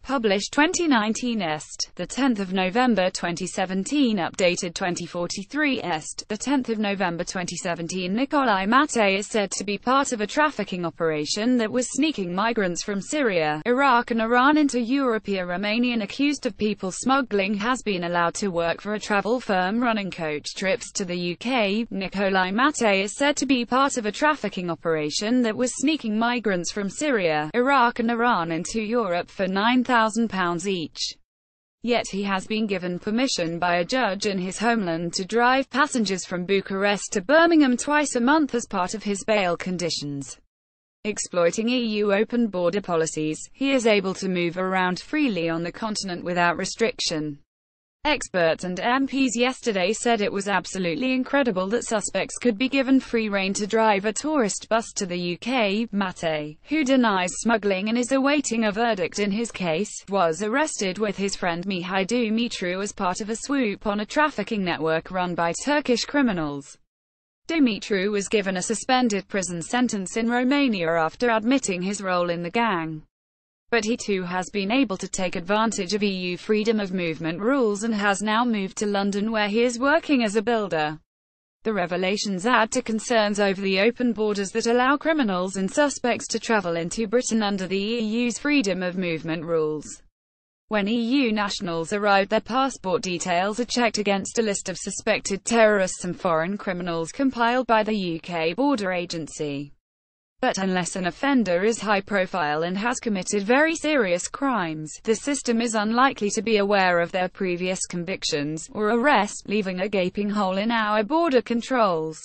Published 2019 Est, the 10th of November 2017. Updated 2043 Est, the 10th of November 2017. Nicolae Matei is said to be part of a trafficking operation that was sneaking migrants from Syria, Iraq and Iran into EuropeA Ro. Romanian accused of people smuggling has been allowed to work for a travel firm running coach trips to the UK. Nicolae Matei is said to be part of a trafficking operation that was sneaking migrants from Syria, Iraq and Iran into Europe for £9,000 each. Yet he has been given permission by a judge in his homeland to drive passengers from Bucharest to Birmingham twice a month as part of his bail conditions. Exploiting EU open border policies, he is able to move around freely on the continent without restriction. Experts and MPs yesterday said it was absolutely incredible that suspects could be given free rein to drive a tourist bus to the UK. Matei, who denies smuggling and is awaiting a verdict in his case, was arrested with his friend Mihai Dumitru as part of a swoop on a trafficking network run by Turkish criminals. Dumitru was given a suspended prison sentence in Romania after admitting his role in the gang. But he too has been able to take advantage of EU freedom of movement rules and has now moved to London where he is working as a builder. The revelations add to concerns over the open borders that allow criminals and suspects to travel into Britain under the EU's freedom of movement rules. When EU nationals arrive, their passport details are checked against a list of suspected terrorists and foreign criminals compiled by the UK Border Agency. But unless an offender is high-profile and has committed very serious crimes, the system is unlikely to be aware of their previous convictions or arrest, leaving a gaping hole in our border controls.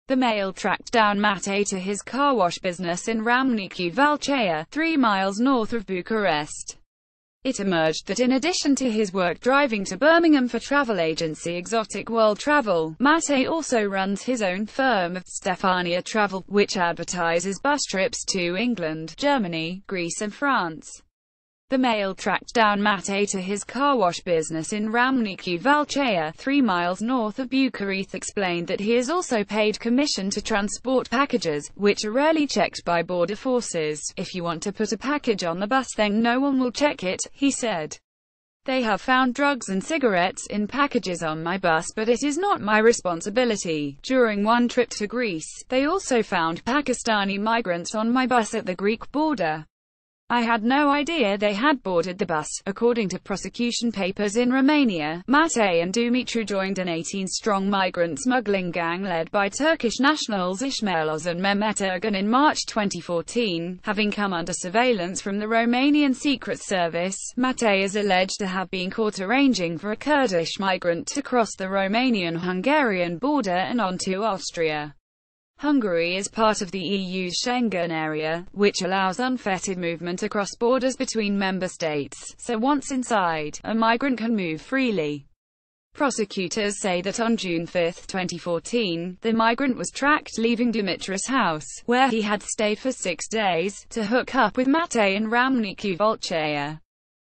The Mail tracked down Matei to his car wash business in Râmnicu Vâlcea, 3 miles north of Bucharest. It emerged that in addition to his work driving to Birmingham for travel agency Exotic World Travel, Matei also runs his own firm, Stefania Travel, which advertises bus trips to England, Germany, Greece and France. The Mail tracked down Matei to his car wash business in Râmnicu Vâlcea, 3 miles north of Bucharest. Explained that he is also paid commission to transport packages, which are rarely checked by border forces. If you want to put a package on the bus, then no one will check it, he said. They have found drugs and cigarettes in packages on my bus, but it is not my responsibility. During one trip to Greece, they also found Pakistani migrants on my bus at the Greek border. I had no idea they had boarded the bus. According to prosecution papers in Romania, Matei and Dumitru joined an 18-strong migrant smuggling gang led by Turkish nationals Ismail Oz and Mehmet Ergan in March 2014. Having come under surveillance from the Romanian Secret Service, Matei is alleged to have been caught arranging for a Kurdish migrant to cross the Romanian-Hungarian border and onto Austria. Hungary is part of the EU's Schengen area, which allows unfettered movement across borders between member states, so once inside, a migrant can move freely. Prosecutors say that on June 5, 2014, the migrant was tracked leaving Dumitra's house, where he had stayed for 6 days, to hook up with Matei in Râmnicu Vâlcea.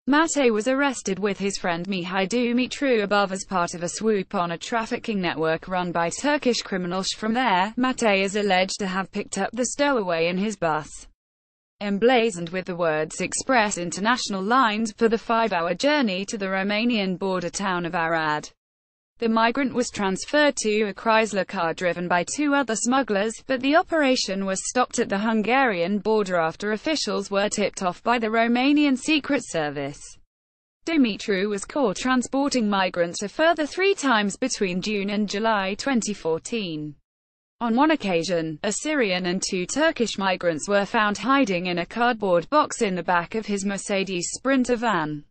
Matei was arrested with his friend Mihai Dumitru above as part of a swoop on a trafficking network run by Turkish criminals. From there, Matei is alleged to have picked up the stowaway in his bus. Emblazoned with the words Express International Lines for the 5-hour journey to the Romanian border town of Arad. The migrant was transferred to a Chrysler car driven by 2 other smugglers, but the operation was stopped at the Hungarian border after officials were tipped off by the Romanian Secret Service. Dumitru was caught transporting migrants a further 3 times between June and July 2014. On one occasion, a Syrian and 2 Turkish migrants were found hiding in a cardboard box in the back of his Mercedes Sprinter van.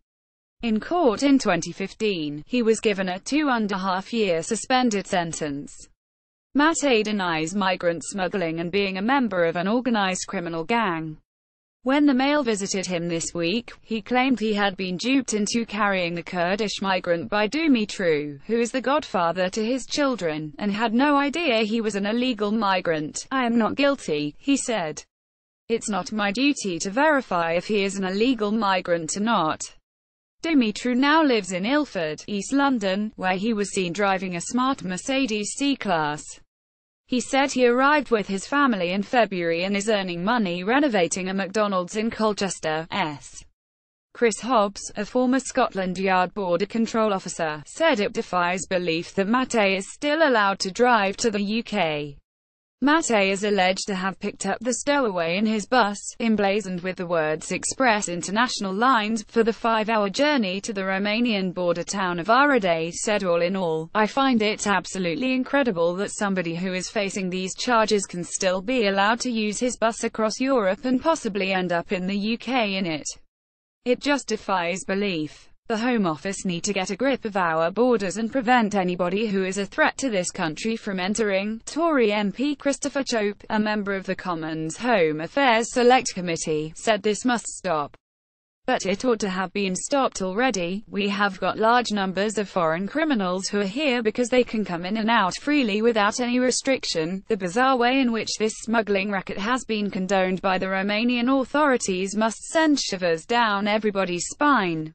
In court in 2015, he was given a 2.5-year suspended sentence. Matei denies migrant smuggling and being a member of an organized criminal gang. When the Mail visited him this week, he claimed he had been duped into carrying the Kurdish migrant by Dumitru, who is the godfather to his children, and had no idea he was an illegal migrant. I am not guilty, he said. It's not my duty to verify if he is an illegal migrant or not. Dumitru now lives in Ilford, East London, where he was seen driving a smart Mercedes C-Class. He said he arrived with his family in February and is earning money renovating a McDonald's in Colchester, S. Chris Hobbs, a former Scotland Yard border control officer, said it defies belief that Matei is still allowed to drive to the UK. Matei is alleged to have picked up the stowaway in his bus, emblazoned with the words Express International Lines, for the 5-hour journey to the Romanian border town of Ro. Said all in all, I find it absolutely incredible that somebody who is facing these charges can still be allowed to use his bus across Europe and possibly end up in the UK in it. It just defies belief. The Home Office need to get a grip of our borders and prevent anybody who is a threat to this country from entering. Tory MP Christopher Chope, a member of the Commons Home Affairs Select Committee, said this must stop. But it ought to have been stopped already. We have got large numbers of foreign criminals who are here because they can come in and out freely without any restriction. The bizarre way in which this smuggling racket has been condoned by the Romanian authorities must send shivers down everybody's spine.